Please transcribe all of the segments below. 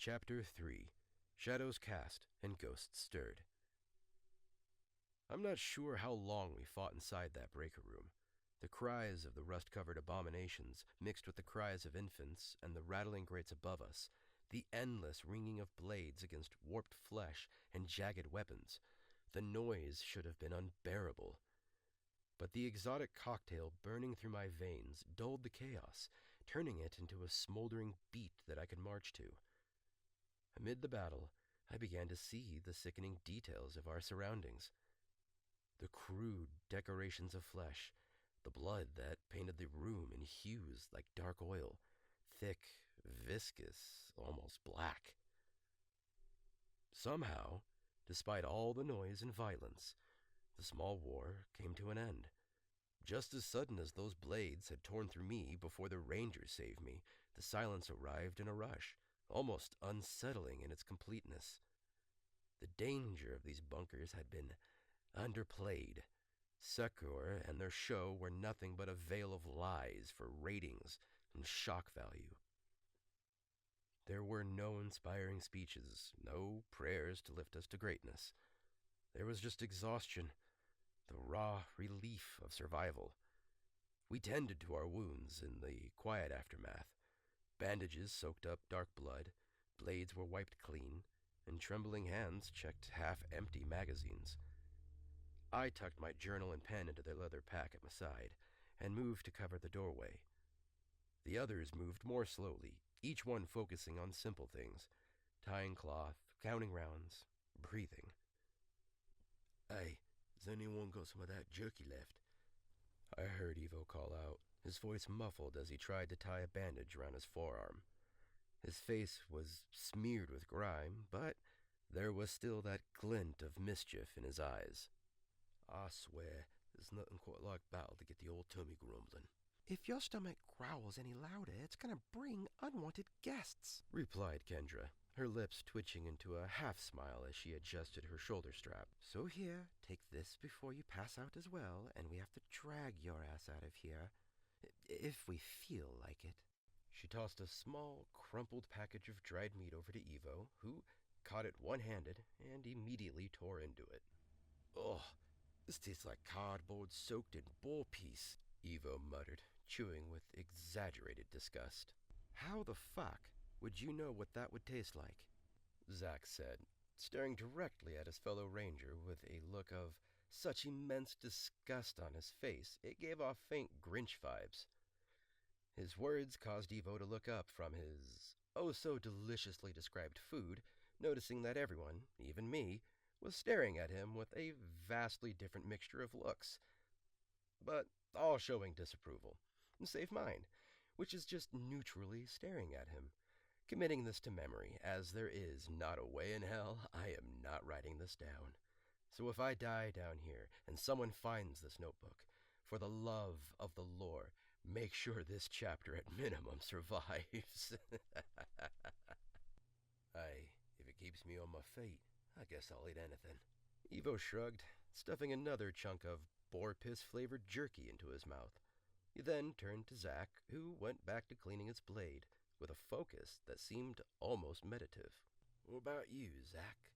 Chapter 3 Shadows Cast and Ghosts Stirred. I'm not sure how long we fought inside that breaker room. The cries of the rust-covered abominations mixed with the cries of infants and the rattling grates above us, the endless ringing of blades against warped flesh and jagged weapons. The noise should have been unbearable. But the exotic cocktail burning through my veins dulled the chaos, turning it into a smoldering beat that I could march to. Amid the battle, I began to see the sickening details of our surroundings. The crude decorations of flesh, the blood that painted the room in hues like dark oil, thick, viscous, almost black. Somehow, despite all the noise and violence, the small war came to an end. Just as sudden as those blades had torn through me before the rangers saved me, the silence arrived in a rush, almost unsettling in its completeness. The danger of these bunkers had been underplayed. Succor and their show were nothing but a veil of lies for ratings and shock value. There were no inspiring speeches, no prayers to lift us to greatness. There was just exhaustion, the raw relief of survival. We tended to our wounds in the quiet aftermath. Bandages soaked up dark blood, blades were wiped clean, and trembling hands checked half-empty magazines. I tucked my journal and pen into their leather pack at my side and moved to cover the doorway. The others moved more slowly, each one focusing on simple things: tying cloth, counting rounds, breathing. "Hey, has anyone got some of that jerky left?" I heard Ivo call out, his voice muffled as he tried to tie a bandage around his forearm. His face was smeared with grime, but there was still that glint of mischief in his eyes. "I swear, there's nothing quite like battle to get the old tummy grumbling." "If your stomach growls any louder, it's gonna bring unwanted guests," replied Kendra, her lips twitching into a half-smile as she adjusted her shoulder strap. "So here, take this before you pass out as well, and we have to drag your ass out of here, if we feel like it." She tossed a small, crumpled package of dried meat over to Ivo, who caught it one-handed and immediately tore into it. "Ugh, this tastes like cardboard soaked in boar piece," Ivo muttered, chewing with exaggerated disgust. "How the fuck would you know what that would taste like?" Zak said, staring directly at his fellow ranger with a look of such immense disgust on his face it gave off faint Grinch vibes. His words caused Ivo to look up from his oh-so-deliciously described food, noticing that everyone, even me, was staring at him with a vastly different mixture of looks, but all showing disapproval, save mine, which is just neutrally staring at him. Committing this to memory, as there is not a way in hell I am not writing this down. So if I die down here and someone finds this notebook, for the love of the lore, make sure this chapter at minimum survives. Aye, if it keeps me on my feet, I guess I'll eat anything." Ivo shrugged, stuffing another chunk of boar piss-flavored jerky into his mouth. He then turned to Zak, who went back to cleaning its blade, with a focus that seemed almost meditative. "What about you, Zak?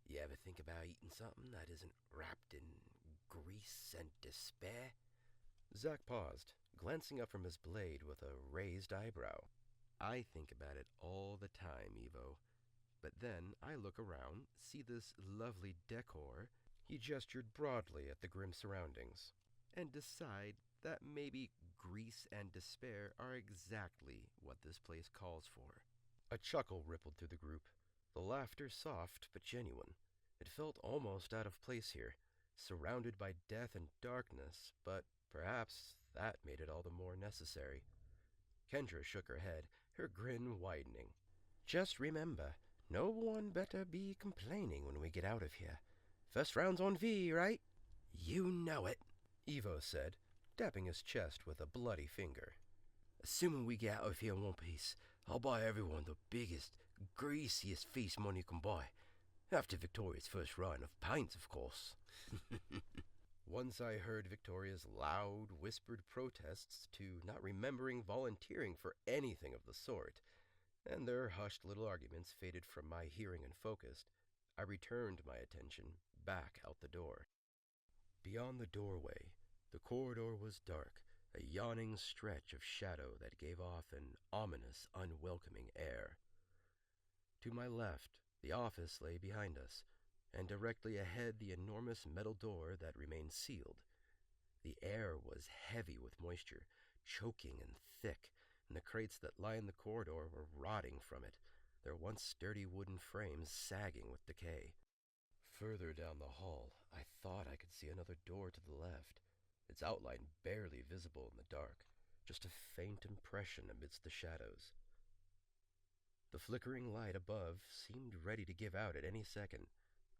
You ever think about eating something that isn't wrapped in grease and despair?" Zak paused, glancing up from his blade with a raised eyebrow. "I think about it all the time, Ivo. But then I look around, see this lovely decor," he gestured broadly at the grim surroundings, "and decide that maybe grease and despair are exactly what this place calls for." A chuckle rippled through the group, the laughter soft but genuine. It felt almost out of place here, surrounded by death and darkness, but perhaps that made it all the more necessary. Kendra shook her head, her grin widening. "Just remember, no one better be complaining when we get out of here. First round's on V, right?" "You know it," Ivo said, dapping his chest with a bloody finger. "Assuming we get out of here in one piece, I'll buy everyone the biggest, greasiest feast money can buy. After Victoria's first run of pints, of course." Once I heard Victoria's loud, whispered protests to not remembering volunteering for anything of the sort, and their hushed little arguments faded from my hearing and focus, I returned my attention back out the door. Beyond the doorway, the corridor was dark, a yawning stretch of shadow that gave off an ominous, unwelcoming air. To my left, the office lay behind us, and directly ahead the enormous metal door that remained sealed. The air was heavy with moisture, choking and thick, and the crates that lined the corridor were rotting from it, their once sturdy wooden frames sagging with decay. Further down the hall, I thought I could see another door to the left, its outline barely visible in the dark, just a faint impression amidst the shadows. The flickering light above seemed ready to give out at any second,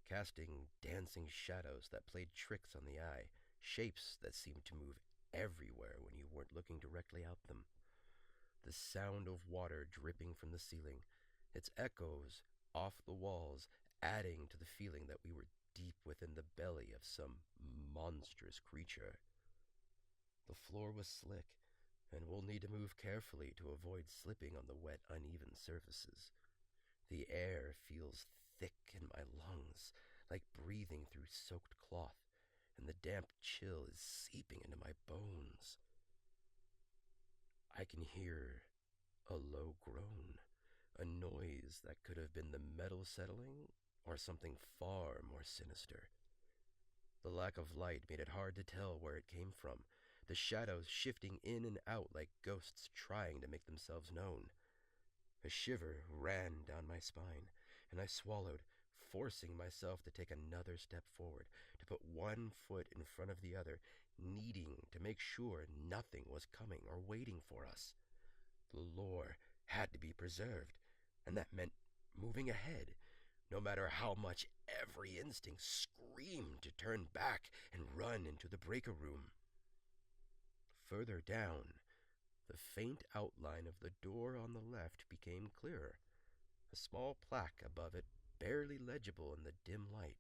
casting dancing shadows that played tricks on the eye, shapes that seemed to move everywhere when you weren't looking directly at them. The sound of water dripping from the ceiling, its echoes off the walls, adding to the feeling that we were deep within the belly of some monstrous creature. The floor was slick, and we'll need to move carefully to avoid slipping on the wet, uneven surfaces. The air feels thick in my lungs, like breathing through soaked cloth, and the damp chill is seeping into my bones. I can hear a low groan, a noise that could have been the metal settling or something far more sinister. The lack of light made it hard to tell where it came from, the shadows shifting in and out like ghosts trying to make themselves known. A shiver ran down my spine, and I swallowed, forcing myself to take another step forward, to put one foot in front of the other, needing to make sure nothing was coming or waiting for us. The lore had to be preserved, and that meant moving ahead, no matter how much every instinct screamed to turn back and run into the breaker room. Further down, the faint outline of the door on the left became clearer, a small plaque above it barely legible in the dim light.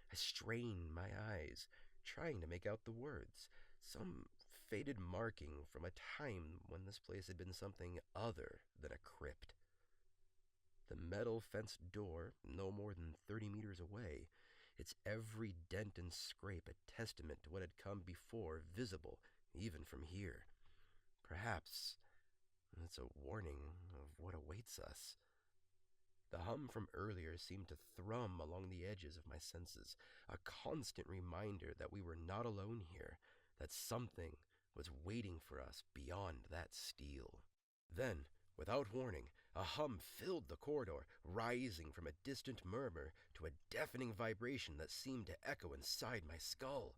I strained my eyes, trying to make out the words, some faded marking from a time when this place had been something other than a crypt. The metal fenced door, no more than 30 meters away, its every dent and scrape a testament to what had come before, visible even from here. Perhaps it's a warning of what awaits us. The hum from earlier seemed to thrum along the edges of my senses, a constant reminder that we were not alone here, that something was waiting for us beyond that steel. Then, without warning, a hum filled the corridor, rising from a distant murmur to a deafening vibration that seemed to echo inside my skull.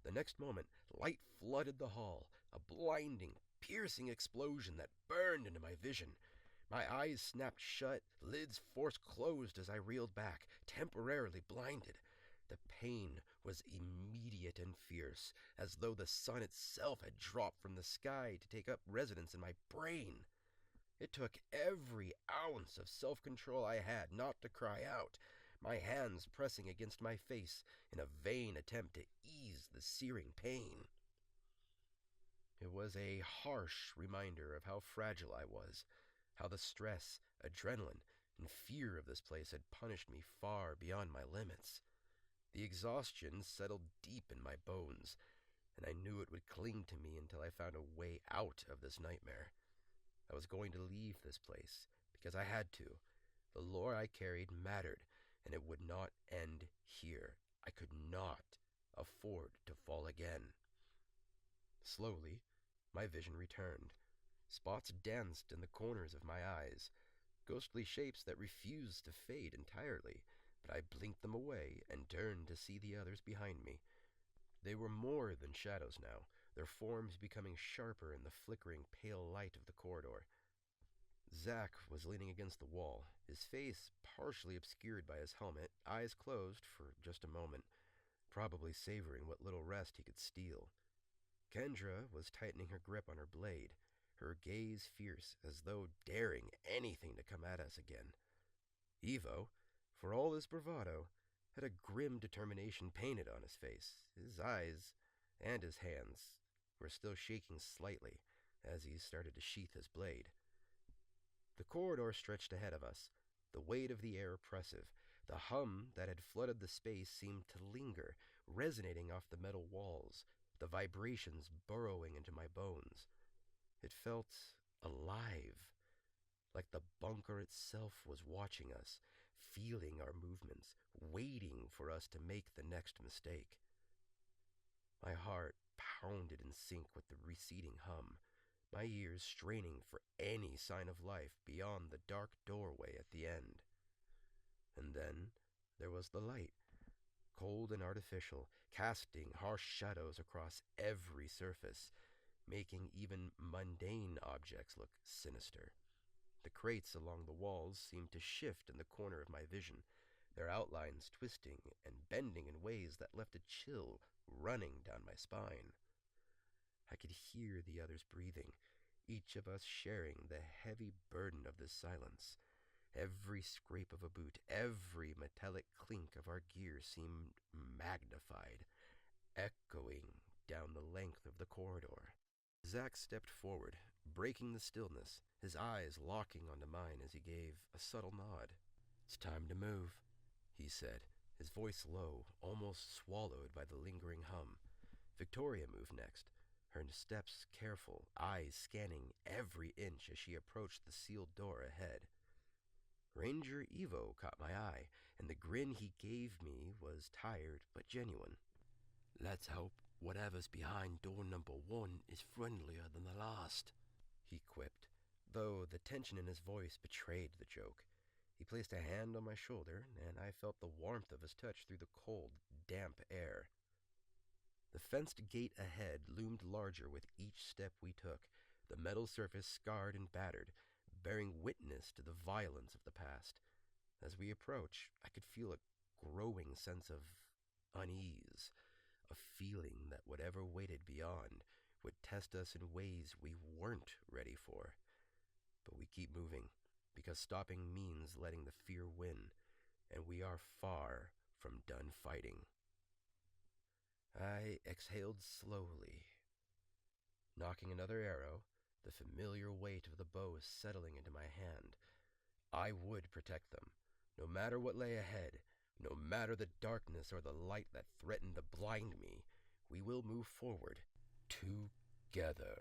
The next moment, light flooded the hall, a blinding, piercing explosion that burned into my vision. My eyes snapped shut, lids forced closed as I reeled back, temporarily blinded. The pain was immediate and fierce, as though the sun itself had dropped from the sky to take up residence in my brain. It took every ounce of self-control I had not to cry out, my hands pressing against my face in a vain attempt to ease the searing pain. It was a harsh reminder of how fragile I was, how the stress, adrenaline, and fear of this place had punished me far beyond my limits. The exhaustion settled deep in my bones, and I knew it would cling to me until I found a way out of this nightmare. I was going to leave this place, because I had to. The lore I carried mattered, and it would not end here. I could not afford to fall again. Slowly, my vision returned. Spots danced in the corners of my eyes, ghostly shapes that refused to fade entirely, but I blinked them away and turned to see the others behind me. They were more than shadows now, their forms becoming sharper in the flickering pale light of the corridor. Zak was leaning against the wall, his face partially obscured by his helmet, eyes closed for just a moment, probably savoring what little rest he could steal. Kendra was tightening her grip on her blade, her gaze fierce as though daring anything to come at us again. Evo, for all his bravado, had a grim determination painted on his face. His eyes and his hands were still shaking slightly as he started to sheath his blade. The corridor stretched ahead of us, the weight of the air oppressive. The hum that had flooded the space seemed to linger, resonating off the metal walls, the vibrations burrowing into my bones. It felt alive, like the bunker itself was watching us, feeling our movements, waiting for us to make the next mistake. My heart pounded in sync with the receding hum, my ears straining for any sign of life beyond the dark doorway at the end. And then there was the light, cold and artificial, casting harsh shadows across every surface, making even mundane objects look sinister. The crates along the walls seemed to shift in the corner of my vision, their outlines twisting and bending in ways that left a chill running down my spine. I could hear the others breathing, each of us sharing the heavy burden of this silence. Every scrape of a boot, every metallic clink of our gear seemed magnified, echoing down the length of the corridor. Zak stepped forward, breaking the stillness, his eyes locking onto mine as he gave a subtle nod. "It's time to move," he said, his voice low, almost swallowed by the lingering hum. Victoria moved next, her steps careful, eyes scanning every inch as she approached the sealed door ahead. Ranger Evo caught my eye, and the grin he gave me was tired but genuine. "Let's hope whatever's behind door number 1 is friendlier than the last," he quipped, though the tension in his voice betrayed the joke. He placed a hand on my shoulder, and I felt the warmth of his touch through the cold, damp air. The fenced gate ahead loomed larger with each step we took, the metal surface scarred and battered, bearing witness to the violence of the past. As we approached, I could feel a growing sense of unease, a feeling that whatever waited beyond would test us in ways we weren't ready for. But we keep moving, because stopping means letting the fear win, and we are far from done fighting. I exhaled slowly, nocking another arrow, the familiar weight of the bow settling into my hand. I would protect them, no matter what lay ahead, no matter the darkness or the light that threatened to blind me. We will move forward, together.